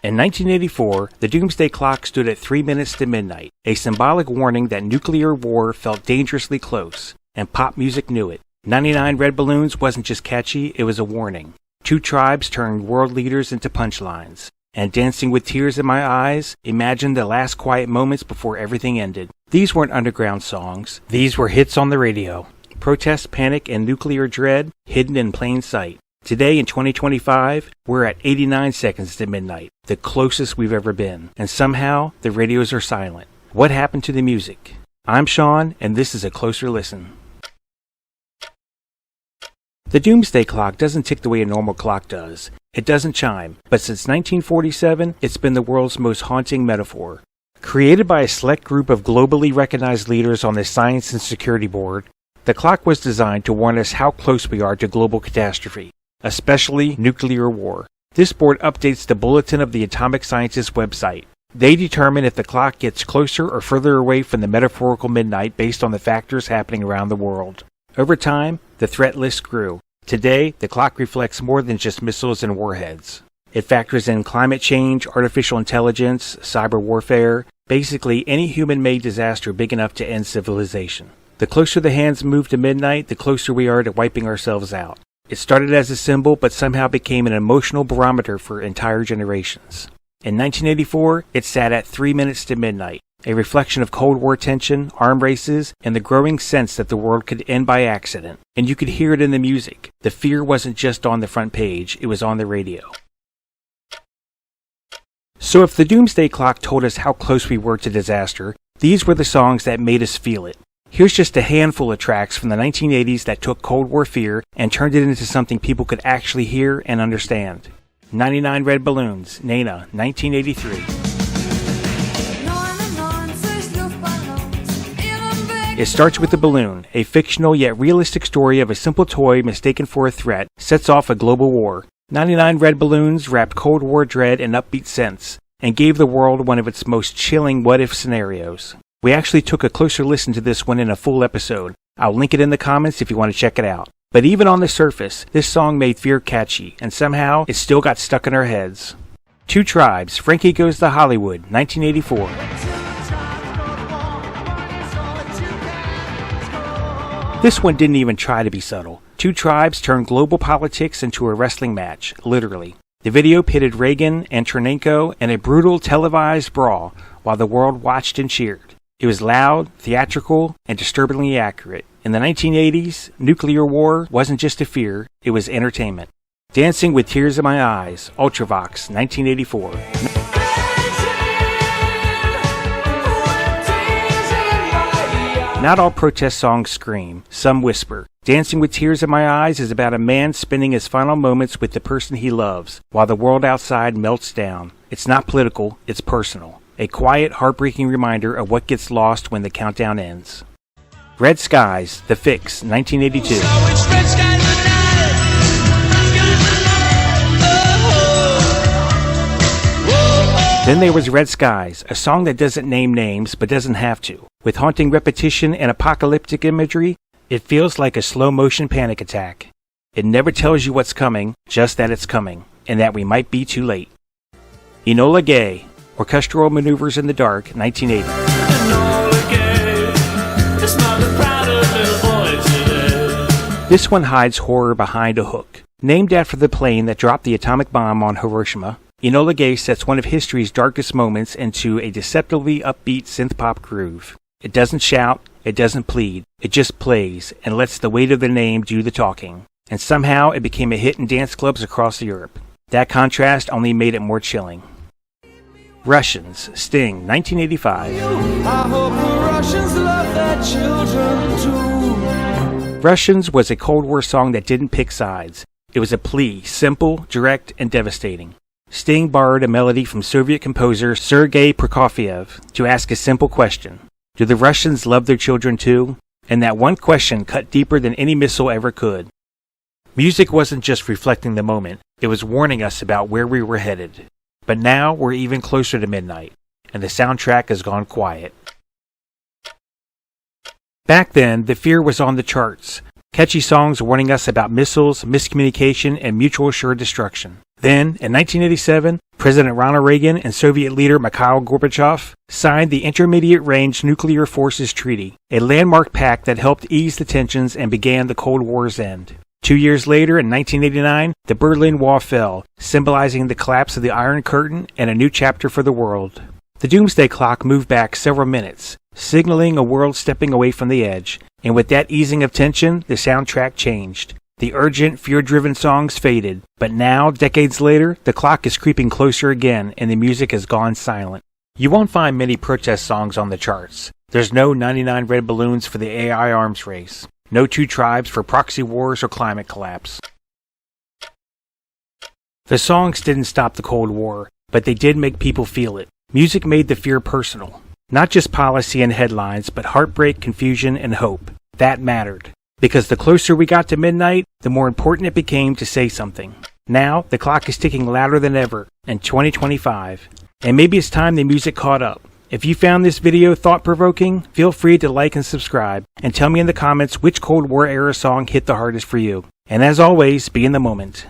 In 1984, the Doomsday Clock stood at 3 minutes to midnight, a symbolic warning that nuclear war felt dangerously close, and pop music knew it. 99 Red Balloons wasn't just catchy, it was a warning. Two tribes turned world leaders into punchlines. And Dancing with Tears in My Eyes imagined the last quiet moments before everything ended. These weren't underground songs, these were hits on the radio. Protest, panic, and nuclear dread hidden in plain sight. Today in 2025, we're at 89 seconds to midnight, the closest we've ever been, and somehow the radios are silent. What happened to the music? I'm Sean, and this is a closer listen. The Doomsday Clock doesn't tick the way a normal clock does. It doesn't chime, but since 1947, it's been the world's most haunting metaphor. Created by a select group of globally recognized leaders on the Science and Security Board, the clock was designed to warn us how close we are to global catastrophe, especially nuclear war. This board updates the bulletin of the Atomic Scientists website. They determine if the clock gets closer or further away from the metaphorical midnight based on the factors happening around the world. Over time, the threat list grew. Today, the clock reflects more than just missiles and warheads. It factors in climate change, artificial intelligence, cyber warfare, basically any human-made disaster big enough to end civilization. The closer the hands move to midnight, the closer we are to wiping ourselves out. It started as a symbol, but somehow became an emotional barometer for entire generations. In 1984, it sat at 3 minutes to midnight, a reflection of Cold War tension, arm races, and the growing sense that the world could end by accident. And you could hear it in the music. The fear wasn't just on the front page, it was on the radio. So if the Doomsday Clock told us how close we were to disaster, these were the songs that made us feel it. Here's just a handful of tracks from the 1980s that took Cold War fear and turned it into something people could actually hear and understand. 99 Red Balloons, Nena, 1983. It starts with the balloon, a fictional yet realistic story of a simple toy mistaken for a threat, sets off a global war. 99 Red Balloons wrapped Cold War dread in upbeat sense, and gave the world one of its most chilling what-if scenarios. We actually took a closer listen to this one in a full episode. I'll link it in the comments if you want to check it out. But even on the surface, this song made fear catchy, and somehow it still got stuck in our heads. Two Tribes, Frankie Goes to Hollywood, 1984. This one didn't even try to be subtle. Two tribes turned global politics into a wrestling match, literally. The video pitted Reagan and Chernenko in a brutal televised brawl while the world watched and cheered. It was loud, theatrical, and disturbingly accurate. In the 1980s, nuclear war wasn't just a fear, it was entertainment. Dancing with Tears in My Eyes, Ultravox, 1984. Not all protest songs scream, some whisper. Dancing with Tears in My Eyes is about a man spending his final moments with the person he loves, while the world outside melts down. It's not political, it's personal. A quiet, heartbreaking reminder of what gets lost when the countdown ends. Red Skies, The Fix, 1982. Then there was Red Skies, a song that doesn't name names but doesn't have to. With haunting repetition and apocalyptic imagery, it feels like a slow-motion panic attack. It never tells you what's coming, just that it's coming, and that we might be too late. Enola Gay, Orchestral Maneuvers in the Dark, 1980. This one hides horror behind a hook. Named after the plane that dropped the atomic bomb on Hiroshima, Enola Gay sets one of history's darkest moments into a deceptively upbeat synth-pop groove. It doesn't shout, it doesn't plead, it just plays and lets the weight of the name do the talking. And somehow it became a hit in dance clubs across Europe. That contrast only made it more chilling. Russians, Sting, 1985. I hope the Russians love their children too. Russians was a Cold War song that didn't pick sides. It was a plea, simple, direct, and devastating. Sting borrowed a melody from Soviet composer Sergei Prokofiev to ask a simple question. Do the Russians love their children too? And that one question cut deeper than any missile ever could. Music wasn't just reflecting the moment, it was warning us about where we were headed. But now we're even closer to midnight, and the soundtrack has gone quiet. Back then, the fear was on the charts. Catchy songs warning us about missiles, miscommunication, and mutual assured destruction. Then, in 1987, President Ronald Reagan and Soviet leader Mikhail Gorbachev signed the Intermediate Range Nuclear Forces Treaty, a landmark pact that helped ease the tensions and began the Cold War's end. 2 years later, in 1989, the Berlin Wall fell, symbolizing the collapse of the Iron Curtain and a new chapter for the world. The Doomsday Clock moved back several minutes, signaling a world stepping away from the edge, and with that easing of tension, the soundtrack changed. The urgent, fear-driven songs faded, but now, decades later, the clock is creeping closer again and the music has gone silent. You won't find many protest songs on the charts. There's no 99 red balloons for the AI arms race. No two tribes for proxy wars or climate collapse. The songs didn't stop the Cold War, but they did make people feel it. Music made the fear personal. Not just policy and headlines, but heartbreak, confusion, and hope. That mattered. Because the closer we got to midnight, the more important it became to say something. Now, the clock is ticking louder than ever, in 2025. And maybe it's time the music caught up. If you found this video thought-provoking, feel free to like and subscribe, and tell me in the comments which Cold War era song hit the hardest for you. And as always, be in the moment.